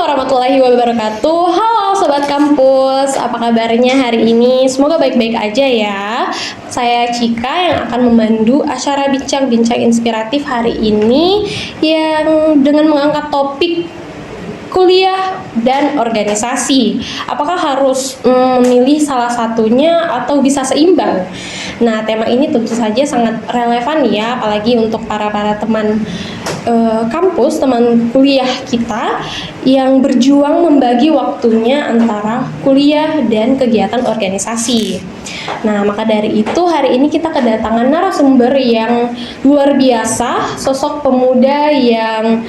warahmatullahi wabarakatuh. Halo Sobat Kampus, apa kabarnya hari ini? Semoga baik-baik aja ya. Saya Cika yang akan memandu acara bincang-bincang inspiratif hari ini yang dengan mengangkat topik kuliah dan organisasi. Apakah harus memilih salah satunya atau bisa seimbang? Nah, tema ini tentu saja sangat relevan ya, apalagi untuk para teman kampus, teman kuliah kita yang berjuang membagi waktunya antara kuliah dan kegiatan organisasi. Nah, maka dari itu hari ini kita kedatangan narasumber yang luar biasa, sosok pemuda yang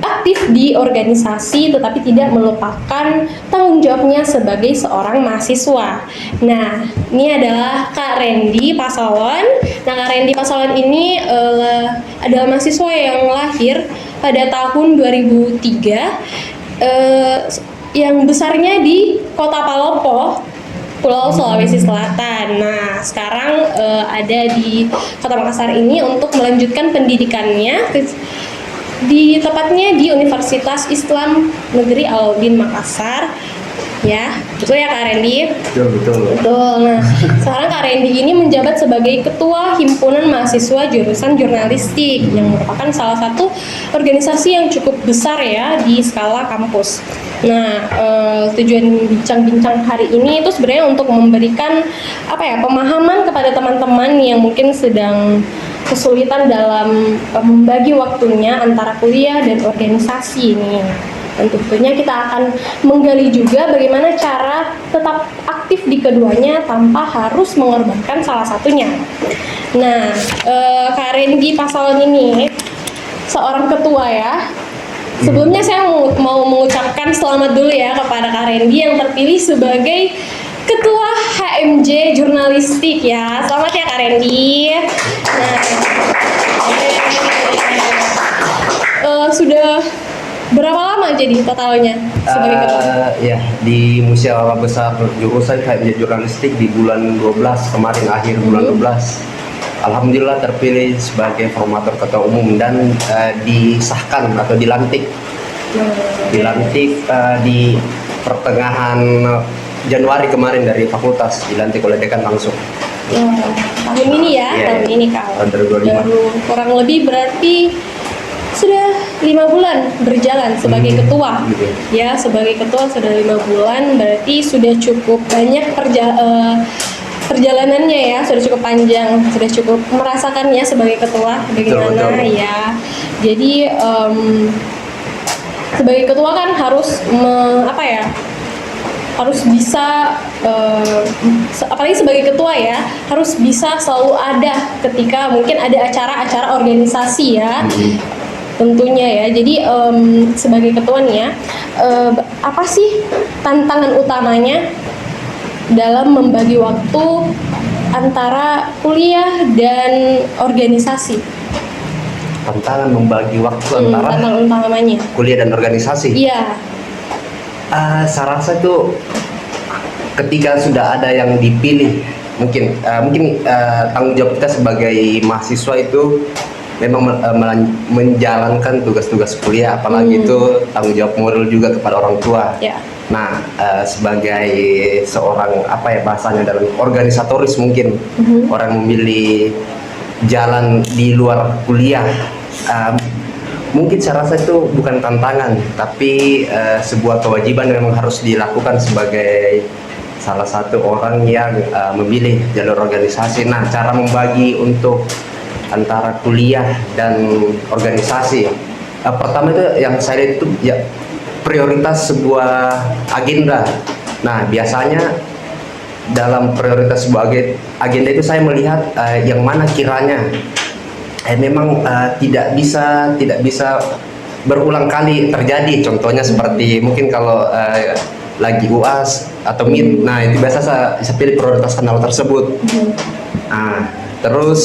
aktif di organisasi tetapi tidak melupakan tanggung jawabnya sebagai seorang mahasiswa. Nah, ini adalah Kak Randy Pasalon. Nah, Kak Randy Pasalon ini adalah mahasiswa yang lahir pada tahun 2003 yang besarnya di Kota Palopo, Pulau Sulawesi Selatan. Nah, sekarang ada di Kota Makassar ini untuk melanjutkan pendidikannya tepatnya di Universitas Islam Negeri Al-Din Makassar. Ya, betul ya Kak Randy? Betul. Nah, sekarang Kak Randy ini menjabat sebagai Ketua Himpunan Mahasiswa Jurusan Jurnalistik yang merupakan salah satu organisasi yang cukup besar ya di skala kampus. Nah, tujuan bincang-bincang hari ini itu sebenarnya untuk memberikan pemahaman kepada teman-teman yang mungkin sedang kesulitan dalam membagi waktunya antara kuliah dan organisasi ini. Dan tentunya kita akan menggali juga bagaimana cara tetap aktif di keduanya tanpa harus mengorbankan salah satunya. Nah, Kak Randy Pasalon ini seorang ketua ya. Sebelumnya saya mau mengucapkan selamat dulu ya kepada Kak Randy yang terpilih sebagai Ketua HMJ Jurnalistik ya. Selamat ya Kak Randy. Nah, sudah berapa lama jadi totalnya sebagai ketua? Ya, di Musyawarah Besar Jurusan HMJ Jurnalistik di bulan 12 kemarin, akhir bulan 12. Alhamdulillah terpilih sebagai formator ketua umum dan disahkan atau dilantik. Dilantik di pertengahan Januari kemarin dari fakultas, dilantik oleh dekan langsung. Tahun ini ya, tahun ini Kak. Tahun 2025. Baru kurang lebih berarti sudah 5 bulan berjalan sebagai ketua. Ya, sebagai ketua sudah 5 bulan, berarti sudah cukup banyak perjalanannya ya, sudah cukup panjang, sudah cukup merasakannya sebagai ketua bagaimana betul. Ya. Jadi sebagai ketua kan harus harus bisa apalagi sebagai ketua ya, harus bisa selalu ada ketika mungkin ada acara-acara organisasi ya. Tentunya ya, jadi sebagai ketua nih ya, apa sih tantangan utamanya dalam membagi waktu antara kuliah dan organisasi? Tantangan membagi waktu antara tantangan utamanya kuliah dan organisasi? Iya. Saya rasa itu ketika sudah ada yang dipilih, mungkin tanggung jawab kita sebagai mahasiswa itu memang menjalankan tugas-tugas kuliah, apalagi itu tanggung jawab moral juga kepada orang tua. Yeah. Nah, sebagai seorang bahasanya dalam organisatoris mungkin orang memilih jalan di luar kuliah, mungkin saya rasa itu bukan tantangan, tapi sebuah kewajiban yang memang harus dilakukan sebagai salah satu orang yang memilih jalur organisasi. Nah, cara membagi untuk antara kuliah dan organisasi, pertama itu yang saya lihat itu ya prioritas sebuah agenda. Nah, biasanya dalam prioritas sebuah agenda itu saya melihat yang mana kiranya memang tidak bisa berulang kali terjadi. Contohnya seperti mungkin kalau lagi UAS atau MIT, nah itu biasa saya pilih prioritas kanal tersebut. Nah, terus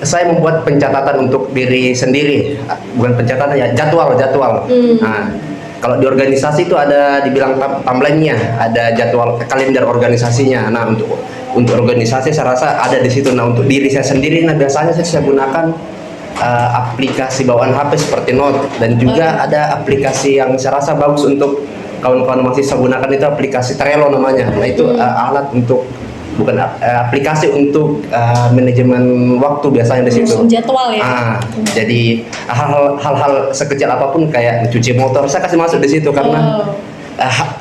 saya membuat pencatatan untuk diri sendiri, bukan pencatatan ya, jadwal. Nah, kalau di organisasi itu ada dibilang timeline-nya, ada jadwal kalender organisasinya. Nah, untuk organisasi saya rasa ada di situ. Nah, untuk diri saya sendiri, nah biasanya saya gunakan aplikasi bawaan HP seperti Note, dan juga ada aplikasi yang saya rasa bagus untuk kawan-kawan mahasiswa gunakan, itu aplikasi Trello namanya. Nah itu alat untuk bukan aplikasi untuk manajemen waktu biasanya di situ. Jadwal ya. Jadi hal-hal sekecil apapun kayak cuci motor saya kasih masuk di situ, karena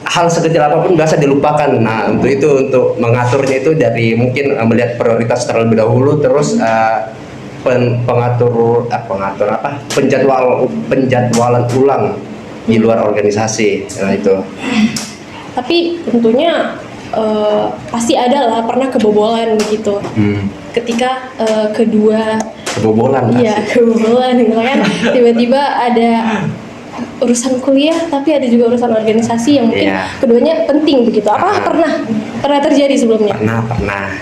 hal sekecil apapun biasa dilupakan. Nah untuk mengaturnya itu dari mungkin melihat prioritas terlebih dahulu, terus penjadwalan ulang di luar organisasi. Nah itu. Tapi tentunya pasti ada lah pernah kebobolan begitu. Ketika kebobolan gitu kan, tiba-tiba ada urusan kuliah tapi ada juga urusan organisasi yang mungkin keduanya penting begitu. Apa pernah terjadi sebelumnya? Pernah.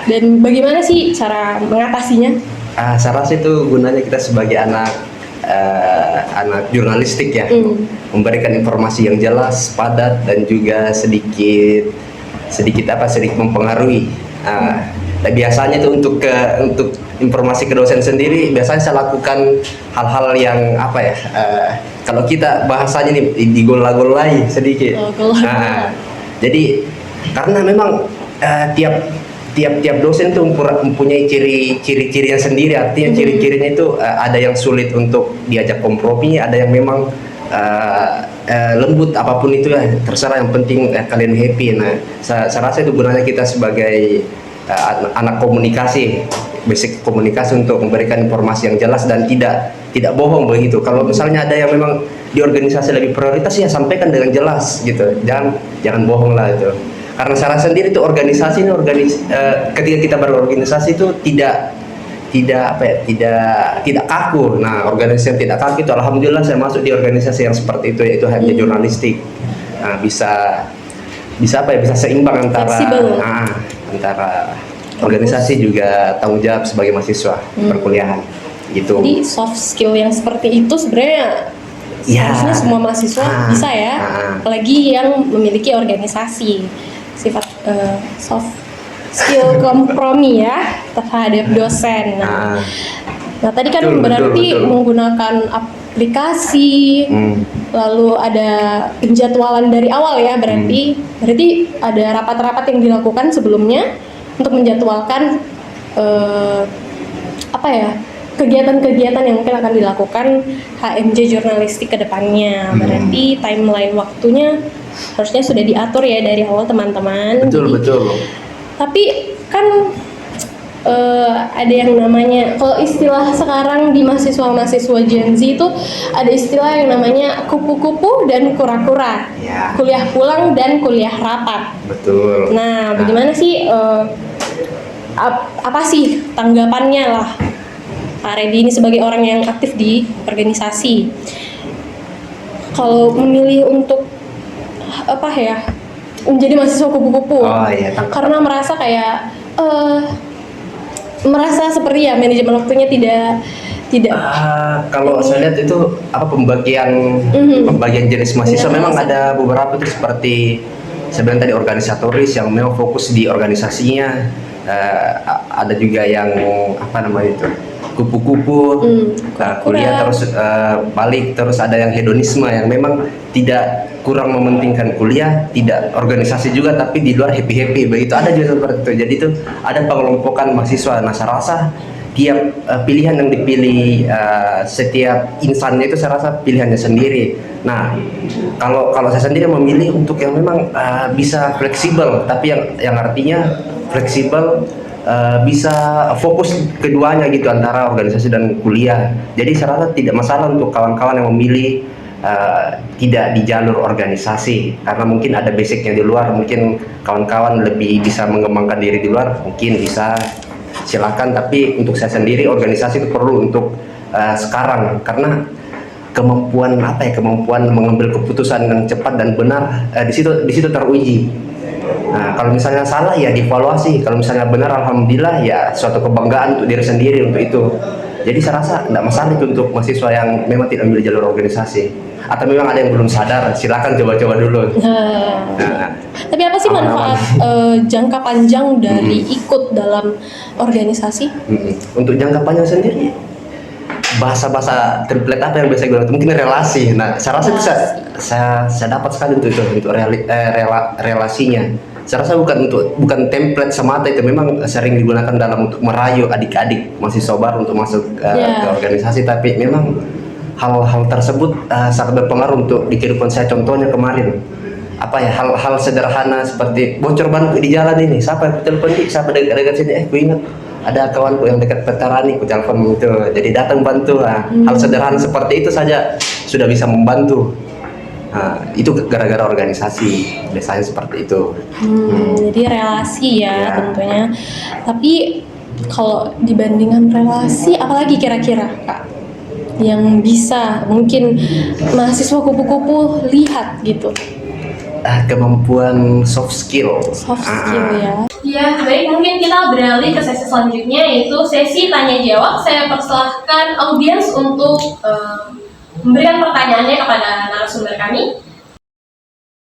Dan bagaimana sih cara mengatasinya? Saya rasa itu gunanya kita sebagai anak jurnalistik ya, memberikan informasi yang jelas, padat, dan juga sedikit mempengaruhi. Nah, biasanya itu untuk informasi ke dosen sendiri, biasanya saya lakukan hal-hal yang kalau kita bahasanya nih digola-golai sedikit. Jadi karena memang tiap dosen tuh mempunyai ciri-ciri yang sendiri. Artinya ciri-cirinya itu ada yang sulit untuk diajak kompromi, ada yang memang lembut, apapun itu ya terserah, yang penting kalian happy. Nah saya rasa itu gunanya kita sebagai anak komunikasi, basic komunikasi, untuk memberikan informasi yang jelas dan tidak bohong begitu. Kalau misalnya ada yang memang di organisasi lebih prioritas, ya sampaikan dengan jelas gitu, jangan bohong lah itu. Karena saya sendiri itu organisasi ini ketika kita berorganisasi itu tidak kaku. Nah, organisasi yang tidak kaku itu alhamdulillah saya masuk di organisasi yang seperti itu, yaitu hanya jurnalistik. Nah, bisa seimbang antara organisasi juga tanggung jawab sebagai mahasiswa perkuliahan gitu. Jadi soft skill yang seperti itu sebenarnya seharusnya semua mahasiswa bisa ya, apalagi yang memiliki organisasi. Sifat soft skill kompromi ya terhadap dosen. Nah tadi kan berarti menggunakan aplikasi, lalu ada penjadwalan dari awal ya, berarti ada rapat-rapat yang dilakukan sebelumnya untuk menjadwalkan kegiatan-kegiatan yang mungkin akan dilakukan HMJ jurnalistik ke depannya. Berarti timeline waktunya harusnya sudah diatur ya dari awal, teman-teman. Betul. Tapi kan ada yang namanya, kalau istilah sekarang di mahasiswa Gen Z itu ada istilah yang namanya kupu-kupu dan kura-kura, kuliah pulang dan kuliah rapat. Betul. Nah, bagaimana sih apa sih tanggapannya lah Pak Reddy ini sebagai orang yang aktif di organisasi? Kalau memilih untuk menjadi mahasiswa kupu-kupu, karena merasa kayak seperti ya manajemen waktunya tidak. Kalau saya lihat itu pembagian jenis mahasiswa memang ada beberapa itu, seperti sebenarnya tadi organisatoris yang memang fokus di organisasinya, ada juga yang kupu-kupu, kuliah terus balik, terus ada yang hedonisme yang memang tidak kurang mementingkan kuliah, tidak organisasi juga tapi di luar happy begitu, ada juga seperti itu. Jadi itu ada pengelompokan mahasiswa. Nah saya rasa tiap pilihan yang dipilih setiap insannya itu saya rasa pilihannya sendiri. Nah kalau saya sendiri memilih untuk yang memang bisa fleksibel, tapi yang artinya fleksibel bisa fokus keduanya gitu, antara organisasi dan kuliah. Jadi saya rasa tidak masalah untuk kawan-kawan yang memilih tidak di jalur organisasi, karena mungkin ada basicnya di luar. Mungkin kawan-kawan lebih bisa mengembangkan diri di luar, mungkin bisa, silakan. Tapi untuk saya sendiri organisasi itu perlu untuk sekarang, karena kemampuan mengambil keputusan yang cepat dan benar di situ teruji. Nah, kalau misalnya salah ya dievaluasi, kalau misalnya benar alhamdulillah ya suatu kebanggaan untuk diri sendiri untuk itu. Jadi saya rasa tidak masalah itu untuk mahasiswa yang memang tidak memilih jalur organisasi. Atau memang ada yang belum sadar, silakan coba-coba dulu. Nah, Tapi apa sih manfaat jangka panjang dari ikut dalam organisasi? Untuk jangka panjang sendiri, bahasa-bahasa template apa yang biasa gue mungkin relasi. Nah, saya rasa itu saya dapat sekali untuk itu, untuk relasinya. Saya rasa bukan template semata, itu memang sering digunakan dalam untuk merayu adik-adik mahasiswa baru untuk masuk ke organisasi, tapi memang hal-hal tersebut sangat berpengaruh untuk di kehidupan saya. Contohnya kemarin apa ya, hal-hal sederhana seperti bocor ban di jalan ini, siapa yang telepon, siapa dekat sini, ku ingat ada kawanku yang dekat veterani, ku telepon itu, jadi datang bantu. Hal sederhana seperti itu saja sudah bisa membantu. Itu gara-gara organisasi, biasanya seperti itu. Jadi relasi ya tentunya. Tapi kalau dibandingkan relasi, apalagi kira-kira Kak yang bisa mungkin mahasiswa kupu-kupu lihat gitu? Kemampuan soft skill. Ya. Ya, baik, mungkin kita beralih ke sesi selanjutnya, yaitu sesi tanya jawab. Saya persilahkan audiens untuk memberikan pertanyaannya kepada narasumber kami.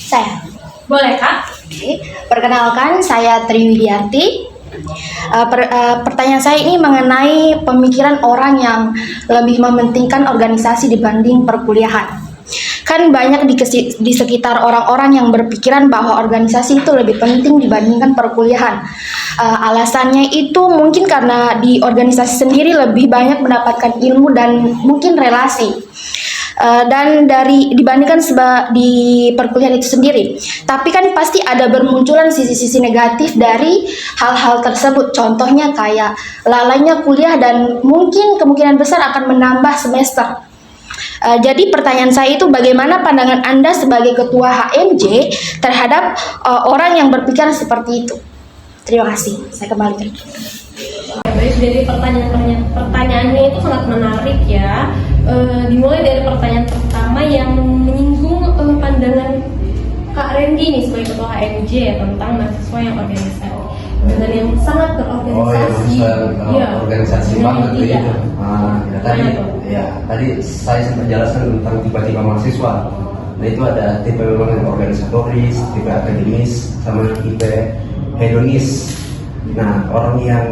Saya. Boleh, Kak? Oke. Perkenalkan, saya Triwidiarti. Pertanyaan saya ini mengenai pemikiran orang yang lebih mementingkan organisasi dibanding perkuliahan. Kan banyak di sekitar orang-orang yang berpikiran bahwa organisasi itu lebih penting dibandingkan perkuliahan. Alasannya itu mungkin karena di organisasi sendiri lebih banyak mendapatkan ilmu dan mungkin relasi. Dan dibandingkan di perkuliahan itu sendiri. Tapi kan pasti ada bermunculan sisi-sisi negatif dari hal-hal tersebut. Contohnya kayak lalainya kuliah dan mungkin kemungkinan besar akan menambah semester. Jadi pertanyaan saya itu, bagaimana pandangan Anda sebagai ketua HMJ terhadap orang yang berpikiran seperti itu? Terima kasih. Saya kembali. Baik, dari pertanyaannya itu sangat menarik ya. Dimulai dari pertanyaan pertama yang menyinggung pandangan Kak Randy nih sebagai ketua HMJ ya, tentang mahasiswa yang organisasi dengan yang sangat berorganisasi. Organisasi banget itu. Tadi saya sempat jelaskan tentang tipe-tipe mahasiswa. Nah, itu ada tipe memang yang organisatoris, tipe akademis, sama tipe hedonis. Nah, orang yang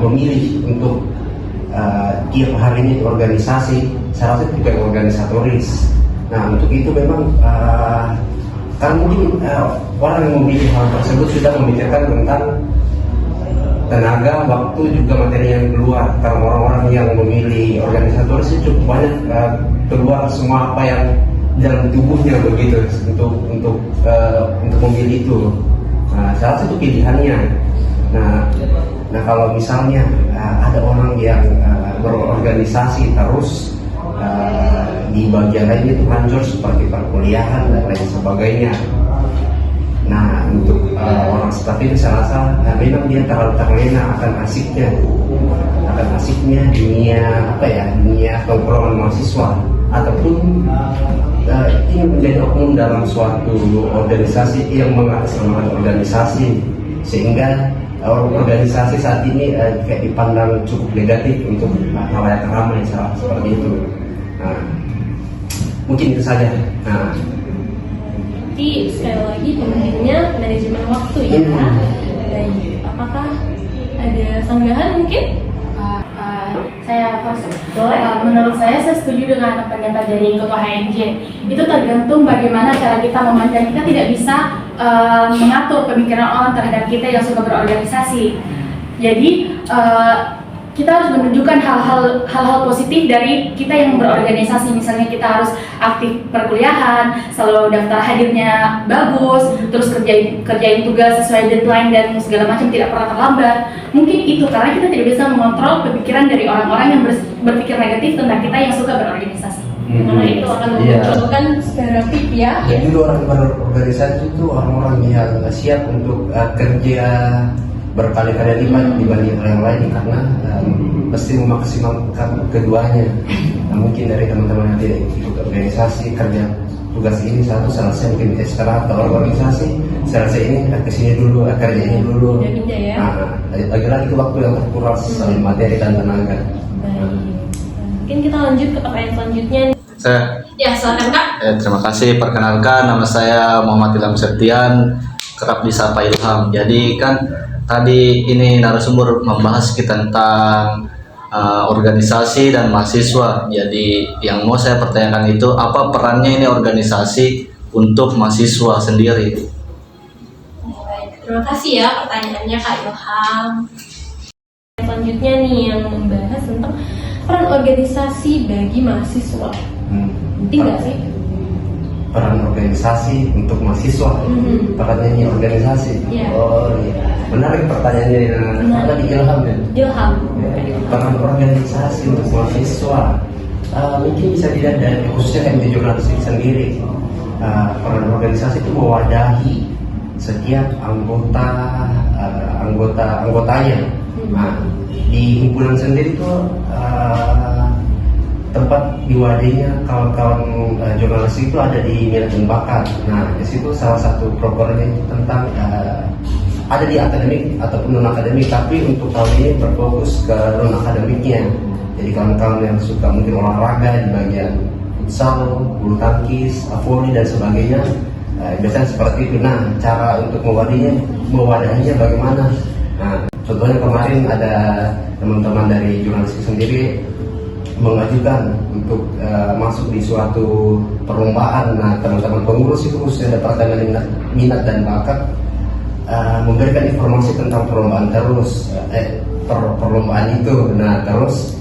memilih untuk tiap harinya itu organisasi, saya rasa juga organisatoris. Nah, untuk itu memang kan mungkin orang yang memilih hal tersebut sudah memikirkan tentang tenaga, waktu, juga materi yang keluar. Karena orang-orang yang memilih organisatoris itu cukup banyak keluar semua apa yang dalam tubuhnya begitu untuk memilih itu. Salah satu pilihannya. Nah, kalau misalnya ada orang yang berorganisasi terus di bagian lain itu hancur seperti perkuliahan dan lain sebagainya. Nah, untuk orang seperti itu saya rasa memang dia terlalu terlena akan asiknya dunia tongkrongan mahasiswa, ataupun ingin menjadi oknum dalam suatu organisasi yang mengatasnamakan organisasi, sehingga organisasi saat ini kayak dipandang cukup negatif untuk halayak ramai seperti itu. Mungkin itu saja. Jadi sekali lagi pentingnya manajemen waktu ya. Baik, apakah ada sanggahan mungkin? Saya menurut saya setuju dengan apa yang tadi ketua HMJ. Itu tergantung bagaimana cara kita memandang. Kita tidak bisa mengatur pemikiran orang terhadap kita yang suka berorganisasi. Jadi kita harus menunjukkan hal-hal positif dari kita yang berorganisasi. Misalnya kita harus aktif perkuliahan, selalu daftar hadirnya bagus, terus kerjain tugas sesuai deadline dan segala macam, tidak pernah terlambat. Mungkin itu karena kita tidak bisa mengontrol pemikiran dari orang-orang yang berpikir negatif tentang kita yang suka berorganisasi. Karena itu akan memunculkan stereotip ya. Jadi orang berorganisasi itu orang-orang yang siap untuk kerja berkali-kali lipat dibanding yang lain, karena mesti memaksimalkan keduanya. Mungkin dari teman-teman yang tidak ikut organisasi, kerja tugas ini satu selesai mungkin istirahat atau organisasi, selesai ini kesini dulu, kerja ini dulu. Pindah-pindah ya. Lagi-lagi itu waktu yang terkuras saling materi dan tenaga. Baik. Mungkin kita lanjut ke pertanyaan selanjutnya. Saya, Ya, silakan Kak. terima kasih. Perkenalkan, nama saya Muhammad Ilham Septian, kerap disapa Ilham. Jadi kan tadi ini narasumber membahas tentang organisasi dan mahasiswa. Jadi yang mau saya pertanyakan itu apa perannya ini organisasi untuk mahasiswa sendiri? Baik, terima kasih ya pertanyaannya Kak Ilham. Selanjutnya nih yang membahas tentang peran organisasi bagi mahasiswa. Penting nggak sih? Peran organisasi untuk mahasiswa. Perannya ini organisasi. Iya. Oh iya. Menarik pertanyaannya. Menarik. Tadi Ilham ya. Ilham. Peran organisasi untuk mahasiswa mungkin bisa dilihat dari khususnya MJ jurnalistik sendiri. Peran organisasi itu mewadahi setiap anggotanya. Nah, di himpunan sendiri itu tempat diwadinya kawan-kawan jurnalistik itu ada di minat dan bakat. Nah, di situ salah satu programnya tentang ada di akademik ataupun non akademik, tapi untuk tahun ini berfokus ke non akademiknya. Jadi kawan-kawan yang suka mungkin olahraga di bagian futsal, bulu tangkis, voli dan sebagainya, biasanya seperti itu. Nah, cara untuk mewadahinya bagaimana? Nah, contohnya kemarin ada teman-teman dari jurnalistik sendiri mengajukan untuk masuk di suatu perlombaan. Nah, teman-teman pengurus itu khususnya departemen minat dan bakat memberikan informasi tentang perlombaan perlombaan itu. Nah, terus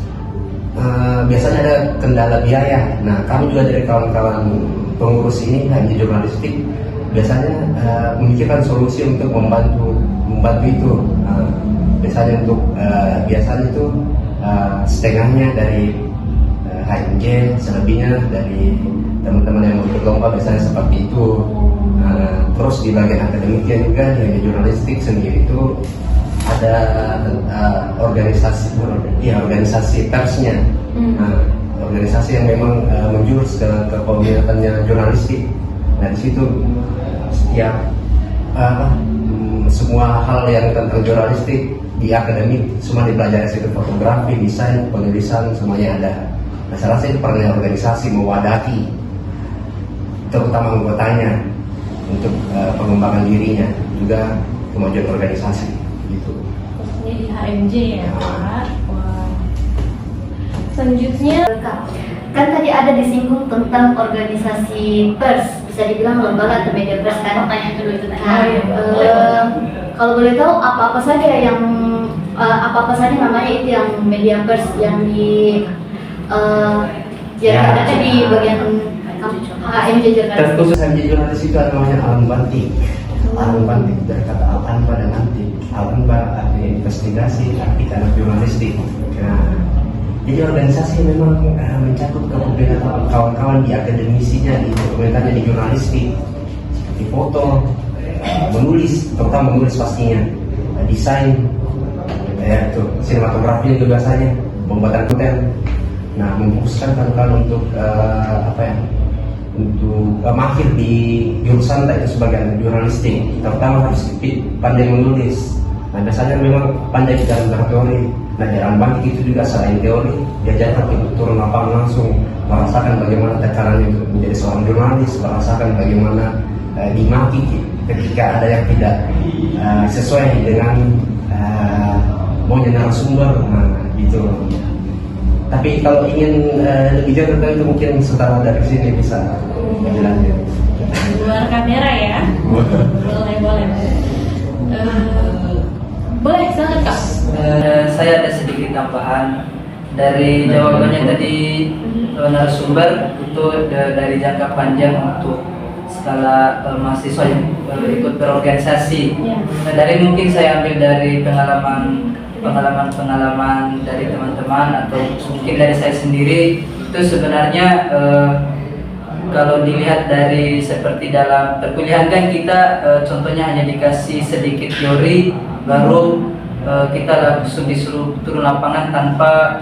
biasanya ada kendala biaya. Nah, kami juga dari kawan-kawan pengurus ini di jurnalistik biasanya memikirkan solusi untuk membantu itu. Biasanya untuk biasanya itu setengahnya dari HMJ, selebihnya dari teman-teman yang berlomba, biasanya seperti itu. Terus di bagian akademiknya juga di jurnalistik sendiri itu ada organisasi persnya. Organisasi yang memang menjurus ke peminatannya jurnalistik. Nah, di situ setiap semua hal yang tentang jurnalistik di akademik semua dipelajari, situ fotografi, desain, penulisan, semuanya ada. Nah, salah satu peran organisasi mewadahi terutama anggotanya untuk pengembangan dirinya, juga kemajuan organisasi gitu. Khususnya di HMJ ya Pak. Wah. Selanjutnya Kan tadi ada disinggung tentang organisasi pers, bisa dibilang lembaga atau media pers kan? Pertanyaan kedua itu tadi. Kalau boleh tahu apa-apa saja yang apa-apa saja namanya itu yang media pers yang di ada di bagian HMJ jurnalistik. Terkhusus HMJ jurnalistik itu namanya Alan Bantik. Alan Bantik dari kata Al-Anba dan Antik. Al-Anba artinya investigasi, arti anak jurnalistik. Nah, jadi organisasi memang mencakup kepemimpinan kawan-kawan di akademisinya, di dokumentarnya, di jurnalistik, seperti foto, menulis, terutama menulis pastinya, desain, itu sinematografi itu biasanya, pembuatan konten. Nah, memfokuskan kawan-kawan untuk untuk mahir di jurusan itu sebagai jurnalistik, terutama harus pandai menulis. Nah, biasanya memang pandai di dalam teori. Nah, di dalam Bantik itu juga selain teori, diajarkan untuk turun lapangan langsung, merasakan bagaimana tekanannya untuk menjadi seorang jurnalis, merasakan bagaimana dimaki ketika ada yang tidak sesuai dengan maunya narasumber, gitu. Tapi kalau ingin lebih jauh tentang itu mungkin setelah dari sini bisa dilanjut. luar kamera ya. Boleh. Boleh, silakan Kak. Saya ada sedikit tambahan dari jawabannya tadi narasumber itu dari jangka panjang untuk skala mahasiswa yang ikut berorganisasi. Nah, dari mungkin saya ambil dari pengalaman dari teman-teman atau mungkin dari saya sendiri, itu sebenarnya kalau dilihat dari seperti dalam perkuliahan kan kita contohnya hanya dikasih sedikit teori, baru kita langsung disuruh turun lapangan tanpa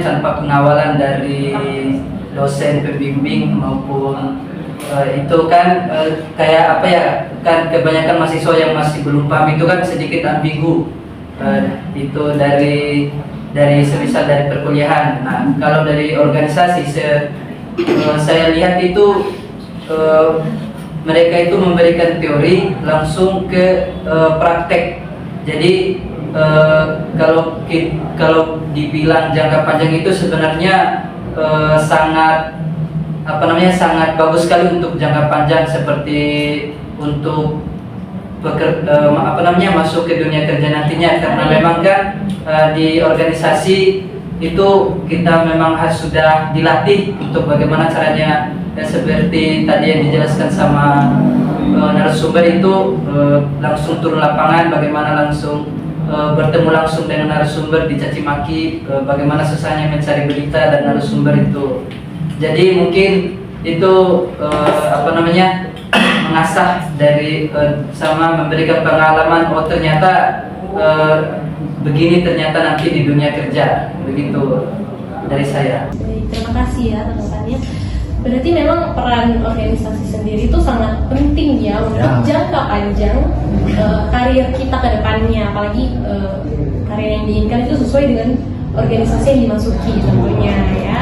tanpa pengawalan dari dosen pembimbing maupun itu kan kayak apa ya, kan kebanyakan mahasiswa yang masih belum paham itu kan sedikit ambigu. Itu dari semisal dari perkuliahan. Nah, kalau dari organisasi saya lihat itu mereka itu memberikan teori langsung ke praktek. Jadi kalau dibilang jangka panjang itu sebenarnya sangat sangat bagus sekali untuk jangka panjang, seperti untuk masuk ke dunia kerja nantinya, karena memang kan di organisasi itu kita memang harus sudah dilatih untuk bagaimana caranya, seperti tadi yang dijelaskan sama narasumber itu langsung turun lapangan, bagaimana langsung bertemu langsung dengan narasumber, dicaci maki, bagaimana susahnya mencari berita dan narasumber itu. Jadi mungkin itu mengasah dari sama memberikan pengalaman, oh ternyata begini ternyata nanti di dunia kerja, begitu dari saya. Baik, terima kasih ya tanggapannya. Berarti memang peran organisasi sendiri itu sangat penting ya untuk jangka panjang karir kita ke depannya, apalagi karir yang diinginkan itu sesuai dengan organisasi yang dimasuki tentunya ya.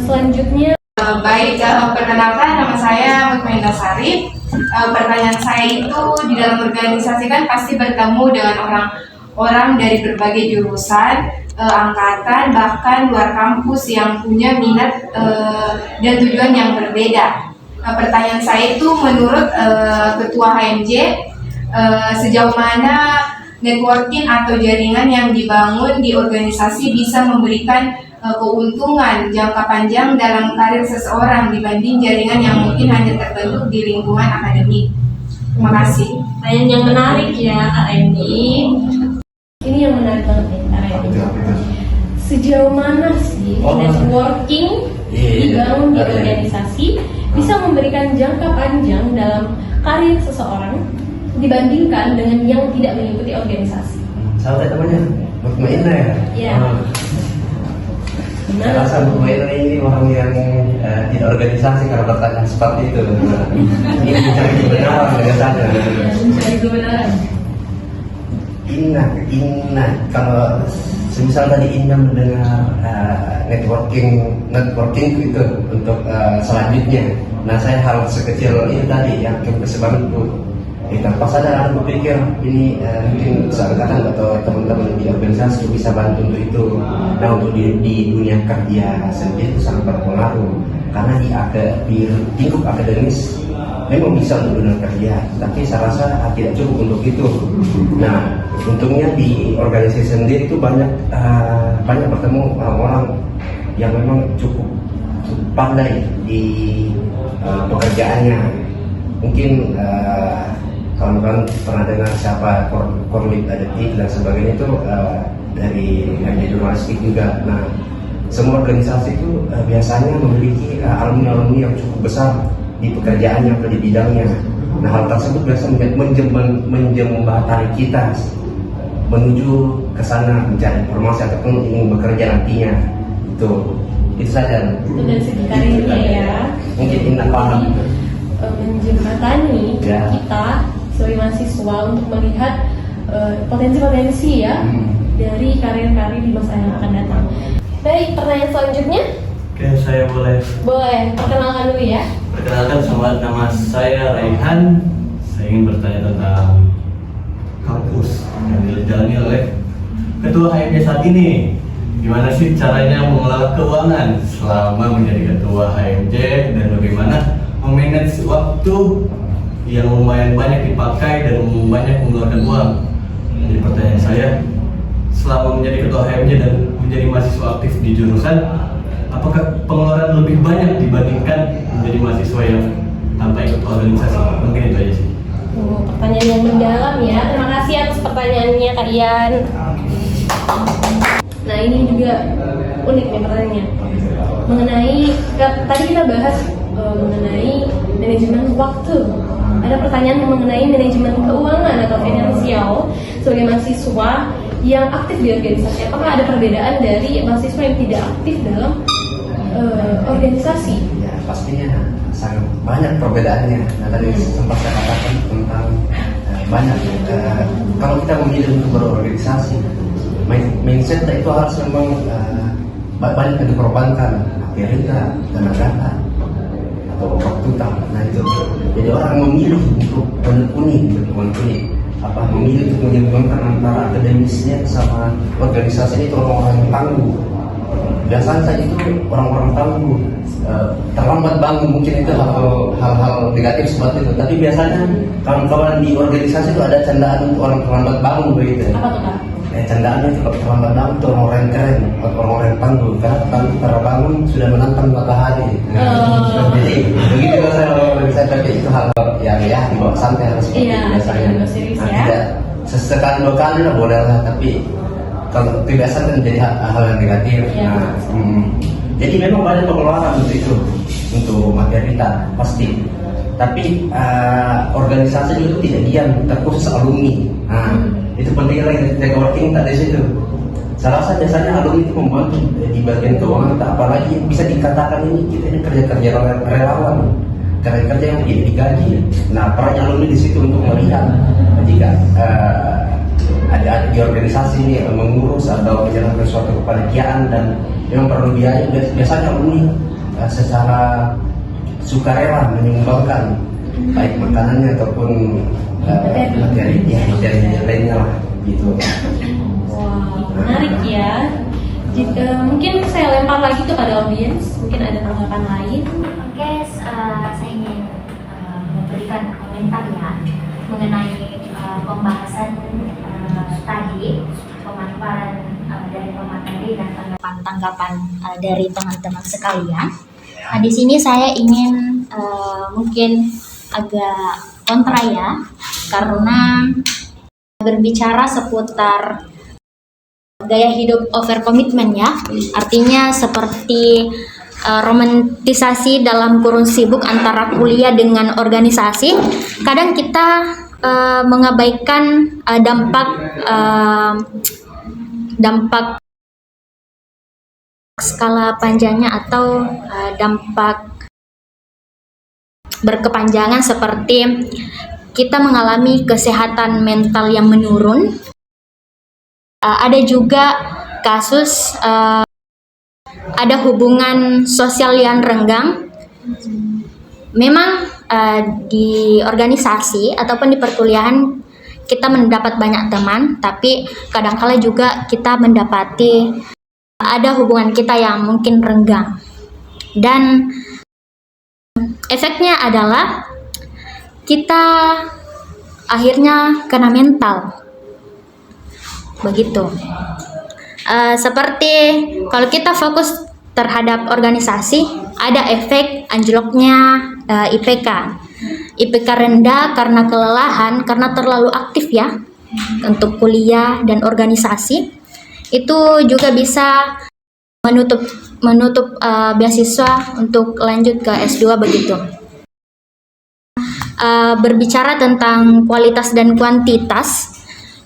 Selanjutnya Baik, perkenalkan nama saya Mutmainah Sarif. Pertanyaan saya itu, di dalam organisasi kan pasti bertemu dengan orang-orang dari berbagai jurusan, angkatan, bahkan luar kampus yang punya minat dan tujuan yang berbeda. Pertanyaan saya itu, menurut Ketua HMJ, sejauh mana networking atau jaringan yang dibangun di organisasi bisa memberikan keuntungan jangka panjang dalam karir seseorang dibanding jaringan yang mungkin hanya terbentuk di lingkungan akademik. Terima kasih. pertanyaan yang menarik ya Kak Randy. Ini yang menarik banget nih Kak Randy. Sejauh mana sih networking dibangun di organisasi bisa memberikan jangka panjang dalam karir seseorang dibandingkan dengan yang tidak mengikuti organisasi? Salah temannya, Mutmainah ya? Iya. Saya rasa Mutmainah ini orang yang tidak organisasi kalau bertanya seperti itu. Ini mencari kebenaran dengan saya. Mencari kebenaran. Inna. Kalau semisal tadi Inna mendengar networking itu untuk selanjutnya. Nah, saya hal sekecil ini tadi yang kesebaran itu. Tanpa sadar aku berpikir ini mungkin seangkatan atau teman-teman di organisasi bisa bantu untuk itu. Nah, untuk di dunia kerja sendiri itu sangat berpengaruh karena di lingkup akademis memang bisa untuk dunia kerja, tapi saya rasa tidak cukup untuk itu. Nah, untungnya di organisasi sendiri itu banyak bertemu orang-orang yang memang cukup pandai di pekerjaannya. Mungkin kawan-kawan pernah dengar siapa Korlip Adetik dan sebagainya itu dari jurnalistik juga. Nah, semua organisasi itu biasanya memiliki alumni-alumni yang cukup besar di pekerjaannya atau di bidangnya. Nah, hal tersebut biasanya menjembatani kita menuju ke sana mencari informasi ataupun ingin bekerja nantinya. Itu saja. Itu dari segi karirnya ya. Mungkin Inna paham. Menjembatani kita sebagai mahasiswa untuk melihat potensi-potensi ya dari karir-karir di masa yang akan datang. Baik, pertanyaan selanjutnya. Oke, saya boleh Perkenalkan dulu ya. perkenalkan, nama saya Raihan. Saya ingin bertanya tentang kampus yang dijalani oleh Ketua HMJ saat ini. Gimana sih caranya mengelola keuangan selama menjadi Ketua HMJ dan bagaimana memanage waktu yang lumayan banyak dipakai dan banyak mengeluarkan uang. Jadi pertanyaan saya, selama menjadi Ketua HMJ dan menjadi mahasiswa aktif di jurusan, apakah pengeluaran lebih banyak dibandingkan menjadi mahasiswa yang tanpa ikut organisasi? Mungkin itu aja sih. Pertanyaan yang mendalam ya. Terima kasih atas pertanyaannya Kak Ian. Nah, ini juga unik nih pertanyaannya. Tadi kita bahas mengenai manajemen waktu. Ada pertanyaan mengenai manajemen keuangan atau finansial sebagai mahasiswa yang aktif di organisasi. Apakah ada perbedaan dari mahasiswa yang tidak aktif dalam organisasi? Ya pastinya sangat banyak perbedaannya. Nah tadi sempat saya katakan tentang banyak. Kalau kita memilih untuk berorganisasi, mindset itu harus memang banyak yang dikorbankan, akhirnya tenaga atau waktu tak. Nah itu jadi orang memilih untuk menekuni memilih untuk menyeimbangkan antara akademisnya sama organisasi. Itu orang-orang yang tangguh. Biasanya saja itu orang-orang tangguh, terlambat bangun, mungkin itu hal-hal negatif seperti itu. Tapi biasanya kawan-kawan di organisasi itu ada candaan untuk orang terlambat bangun begitu. Apa tuh Kak? Candaannya itu kalau terlambat bangun itu orang-orang yang keren, orang-orang yang tangguh. Karena tangguh terbangun sudah menantang matahari. Jadi begitu kalau saya organisasi, tapi itu hal yang ya dibawa santai harus seperti itu biasanya. Tidak sesekali dua kali lah boleh lah, tapi kalau kebiasaan kan jadi hal yang negatif. Jadi memang banyak pengeluaran untuk itu, untuk materi kita pasti. Tapi organisasi itu tidak diam, terkhusus alumni. Itu penting lagi networking tak di situ. Saya rasa biasanya alumni itu membantu di bagian keuangan, apalagi bisa dikatakan kita ini kerja-kerja relawan, kerja-kerja yang tidak digaji. Nah, perannya alumni di situ untuk melihat jika ada di organisasi ini mengurus atau menjalankan suatu kepanitiaan dan memang perlu biaya. Biasanya alumni secara sukarela menyumbangkan baik makanannya ataupun materi lainnya lah gitu. Wow, menarik ya. Mungkin saya lempar lagi kepada audiens, mungkin ada tanggapan lain. Oke, saya ingin memberikan komentar ya mengenai pembahasan tadi, pemaparan dari pemateri dan tanggapan dari teman-teman sekalian. Nah, di sini saya ingin mungkin agak kontra ya, karena berbicara seputar gaya hidup over commitment ya, artinya seperti romantisasi dalam kurun sibuk antara kuliah dengan organisasi. Kadang kita mengabaikan dampak skala panjangnya atau dampak berkepanjangan, seperti kita mengalami kesehatan mental yang menurun. Ada juga kasus ada hubungan sosial yang renggang. Memang di organisasi ataupun di perkuliahan kita mendapat banyak teman, tapi kadangkala juga kita mendapati ada hubungan kita yang mungkin renggang, dan efeknya adalah kita akhirnya kena mental begitu. Seperti kalau kita fokus terhadap organisasi, ada efek anjloknya IPK rendah karena kelelahan, karena terlalu aktif ya untuk kuliah dan organisasi. Itu juga bisa menutup beasiswa untuk lanjut ke S2 begitu. Berbicara tentang kualitas dan kuantitas,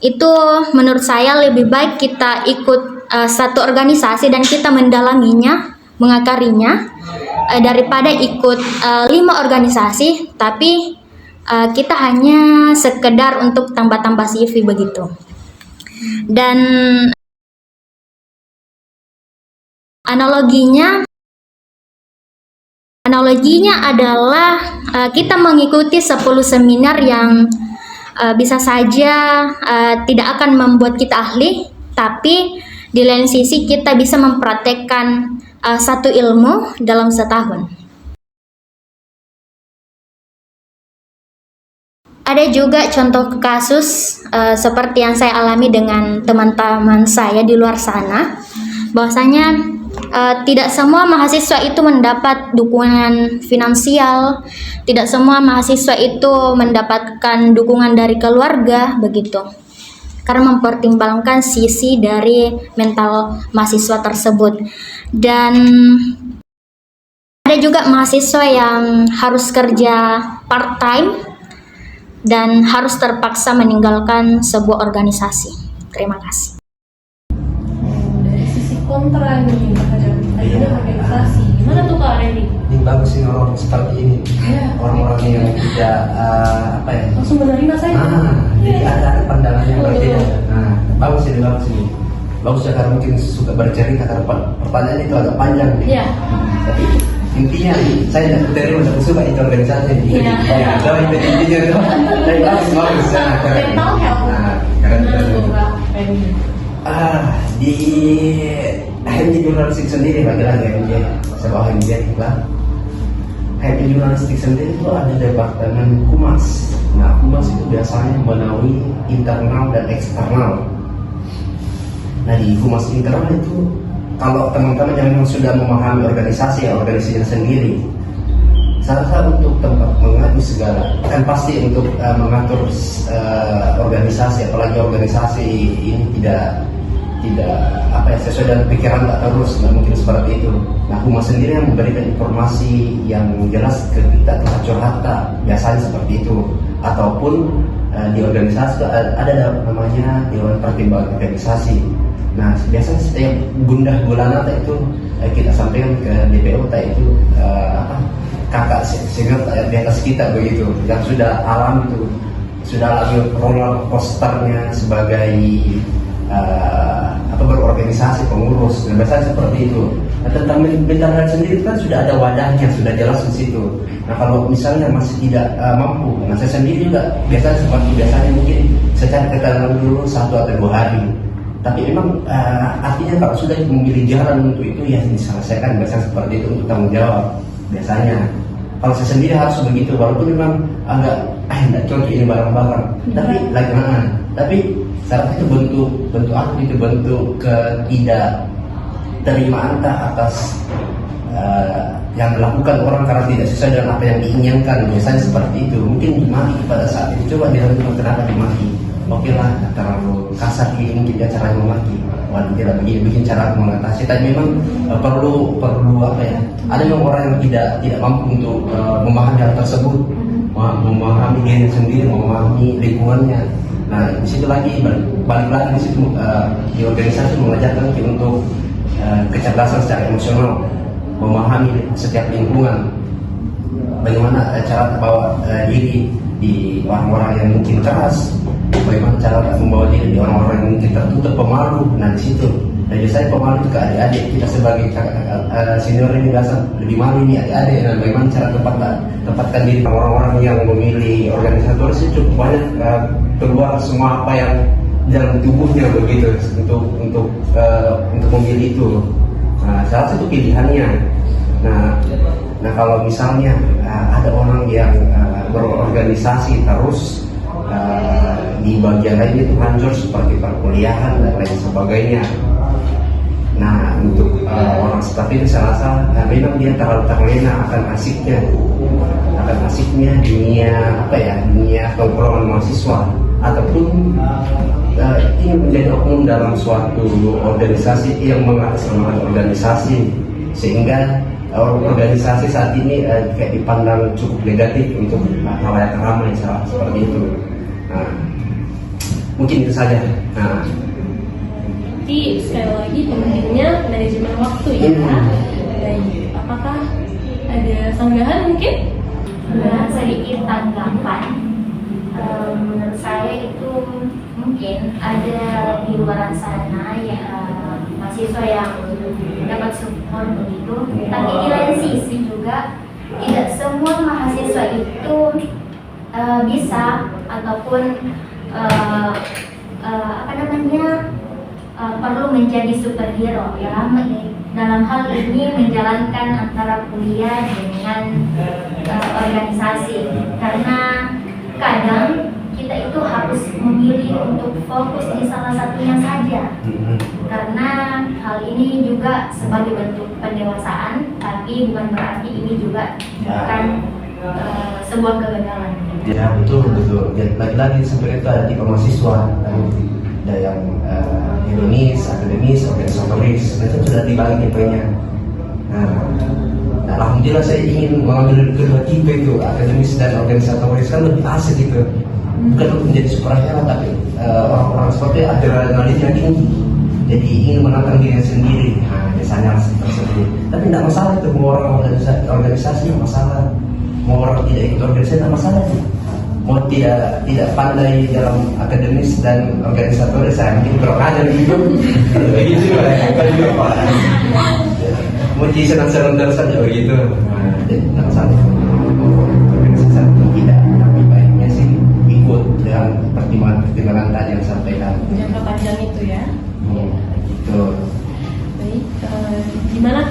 itu menurut saya lebih baik kita ikut satu organisasi dan kita mendalaminya, mengakarinya, daripada ikut 5 organisasi tapi kita hanya sekedar untuk tambah-tambah CV begitu. Dan analoginya adalah kita mengikuti 10 seminar yang bisa saja tidak akan membuat kita ahli, tapi di lain sisi kita bisa mempraktekkan satu ilmu dalam setahun. Ada juga contoh kasus seperti yang saya alami dengan teman-teman saya di luar sana, bahwasanya tidak semua mahasiswa itu mendapat dukungan finansial, tidak semua mahasiswa itu mendapatkan dukungan dari keluarga begitu, karena mempertimbangkan sisi dari mental mahasiswa tersebut. Dan ada juga mahasiswa yang harus kerja part time dan harus terpaksa meninggalkan sebuah organisasi. Terima kasih. Dari sisi kontra nih terhadap adanya organisasi, orang seperti ini, orang-orang yang tidak apa ya, Langsung menerima saja. jadi ada pandangan yang berbeda. Nah, bagus ini, bagus ya, karena mungkin suka bercerita karena pertanyaan itu agak panjang. Iya. Tapi intinya saya tidak terima, tidak suka itu organisasi. Iya. Tahu itu intinya itu. Tapi bagus ya. Mental health. Keren. Keren. Di HMJ jurnalistik sendiri lagi-lagi HMJ, sebuah HMJ lah. HMJ jurnalistik sendiri itu ada departemen humas. Nah, humas itu biasanya menaungi internal dan eksternal. Nah, di humas internal itu kalau teman-teman yang memang sudah memahami organisasinya sendiri, saya rasa untuk tempat mengadu segala kan pasti untuk mengatur organisasi, apalagi organisasi ini tidak apa ya, sesuai dengan pikiran tak terus, nggak mungkin seperti itu. Nah, humas sendiri yang memberikan informasi yang jelas ke kita curhat biasanya seperti itu, ataupun di organisasi ada namanya Dewan Pertimbangan Organisasi. Nah, biasanya setiap gundah gulana itu kita sampaikan ke DPO itu kakak senior di atas kita begitu, yang sudah alami roller coasternya sebagai berorganisasi pengurus. Dan biasanya seperti itu. Nah, tentang mental health sendiri kan sudah ada wadahnya, sudah jelas di situ. Nah, kalau misalnya masih tidak mampu, nah saya sendiri juga biasanya mungkin secara keterangan dulu 1 atau 2 hari. Tapi memang artinya kalau sudah memilih jalan untuk itu ya diselesaikan, biasanya seperti itu untuk tanggung jawab biasanya. Kalau saya sendiri harus begitu, walaupun memang agak tidak cocok ini barang-barang. Tapi saat itu bentuk aku itu bentuk ketidakterimaan atas yang dilakukan orang karena tidak sesuai dengan apa yang diinginkan. Biasanya seperti itu. Mungkin dimaki pada saat itu, coba dilakukan kenapa dimaki. Oke lah, terlalu kasar ini mungkin dia cara memaki. Waduh, tidak bikin cara mengatasi. Tapi memang perlu apa ya? Ada memang orang yang tidak mampu untuk memahami hal tersebut, memahami diri sendiri, memahami lingkungannya. Nah, di situ lagi balik lagi di situ di organisasi mengajarkan kita untuk kecerdasan secara emosional, memahami setiap lingkungan, bagaimana cara membawa diri di orang-orang yang mungkin keras, bagaimana cara membawa diri di orang-orang yang mungkin tertutup, pemalu. Nah, di situ. Dan biasanya pemalu itu ke adik-adik kita sebagai senior ini biasa lebih malu ini adik-adik. Dan bagaimana cara tempatkan diri orang-orang yang memilih organisatoris itu cukup banyak keluar semua apa yang dalam tubuhnya begitu untuk memilih itu. Nah, salah satu pilihannya. Nah, kalau misalnya ada orang yang berorganisasi terus di bagian lain itu hancur seperti perkuliahan dan lain sebagainya. Nah, untuk orang seperti itu saya rasa memang dia terlalu terlena akan asiknya dunia tongkrongan mahasiswa, ataupun ingin menjadi oknum dalam suatu organisasi yang mengatasnamakan organisasi, sehingga organisasi saat ini kayak dipandang cukup negatif untuk halayak ramai seperti itu. Nah, mungkin itu saja. Nah, Jadi sekali lagi pentingnya manajemen waktu ya. Baik, apakah ada sanggahan mungkin? Sedikit tanggapan. Menurut saya itu mungkin ada di luar sana ya mahasiswa yang dapat support begitu, tapi di lain sisi juga tidak semua mahasiswa itu bisa ataupun perlu menjadi superhero ya dalam hal ini menjalankan antara kuliah dengan organisasi, karena kadang kita itu harus memilih untuk fokus di salah satunya saja, karena hal ini juga sebagai bentuk pendewasaan, tapi bukan berarti ini juga bukan sebuah kegagalan. Ya betul. Jadi lagi-lagi sebenarnya itu ada tipe mahasiswa, ada yang hedonis, akademis, organisatoris. Nah, itu sudah dibagi tipenya. Nah, alhamdulillah saya ingin mengambil kedua tipe itu, akademis dan organisatoris, kan lebih asik gitu. Bukan untuk menjadi superhero, tapi orang-orang seperti adrenalinnya tinggi. jadi ingin menantang diri sendiri. Nah, biasanya tersebut. Tapi tidak masalah itu, mau orang organisasi yang masalah, mau orang tidak ikut organisasi tidak masalah sih. Mau tidak pandai dalam akademis dan organisatoris, saya mungkin kurang ajar gitu. Begitu lah. Mau senang-senang terus saja begitu. Nah, jadi tidak masalah. Organisasi tidak, tapi baiknya sih ikut dengan pertimbangan tadi yang sampaikan. Jangka panjang itu ya. Gitu. Baik, gimana?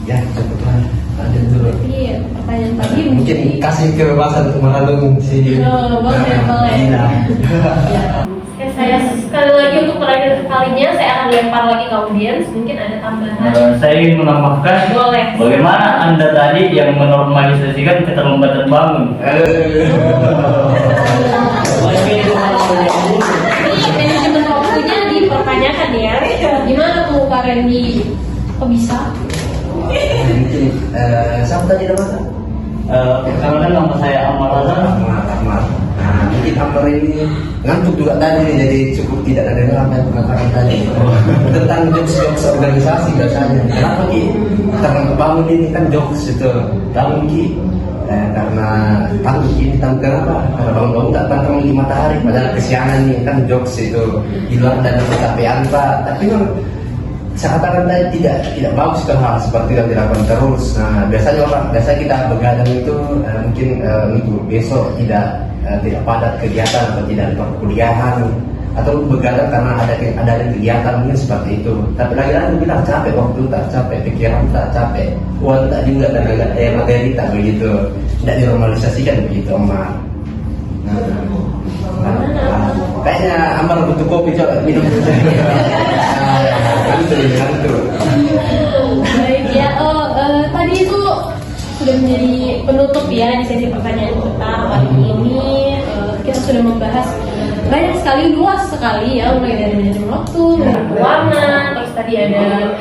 Ya, kebetulan ada dulu. Iya, pertanyaan tadi Mungkin kasih kebebasan untuk mengalung si. boleh. Iya. Oke, saya sekali lagi untuk terakhir kalinya saya akan lempar lagi ke audiens. Mungkin ada tambahan. Saya ingin menambahkan Boleh. bagaimana Anda tadi yang menormalisasikan keterlambatan bangun. Ini manajemen waktunya dipertanyakan ya. Gimana tuh Kak Randy? Kok bisa? Mungkin siapa tadi namanya? Perkenalkan nama saya Ahmad Razak. Ahmad. Nah, mungkin Ahmad ini ngantuk juga tadi nih, jadi cukup tidak ada yang apa yang mengatakan tadi tentang jokes organisasi biasanya. Kenapa Ki? Karena bangun ini kan jokes itu. Bangun Ki. Karena tanggung ini kenapa? Karena bangun-bangun tak tanggung di matahari, padahal kesianan nih kan jokes itu di luar dan kecapean Pak. Tapi kan saya katakan tadi tidak bagus itu hal seperti yang dilakukan terus. Nah, biasanya kita begadang itu mungkin minggu besok tidak padat kegiatan atau tidak ada perkuliahan, atau begadang karena ada kegiatan mungkin seperti itu. Tapi lagi-lagi kita capek, waktu tak capek, pikiran tak capek, uang tak juga, tenaga materi tak begitu, tidak dinormalisasikan begitu Omar. Kayaknya Amar butuh kopi, coba minum. Ngantuk. Baik ya. Tadi itu sudah menjadi penutup ya di sesi pertanyaan kita kali ini. Kita sudah membahas banyak sekali, luas sekali ya, mulai dari manajemen waktu, keuangan, terus tadi ada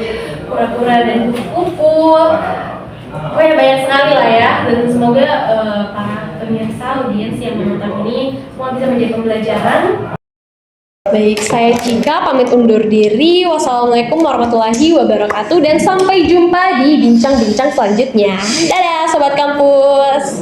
kura-kura dan kupu-kupu. Pokoknya banyak sekali lah ya, dan semoga para pemirsa audiens yang menonton ini semua bisa menjadi pembelajaran. Baik, saya Cika pamit undur diri. Wassalamualaikum warahmatullahi wabarakatuh dan sampai jumpa di bincang-bincang selanjutnya. Dadah Sobat Kampus.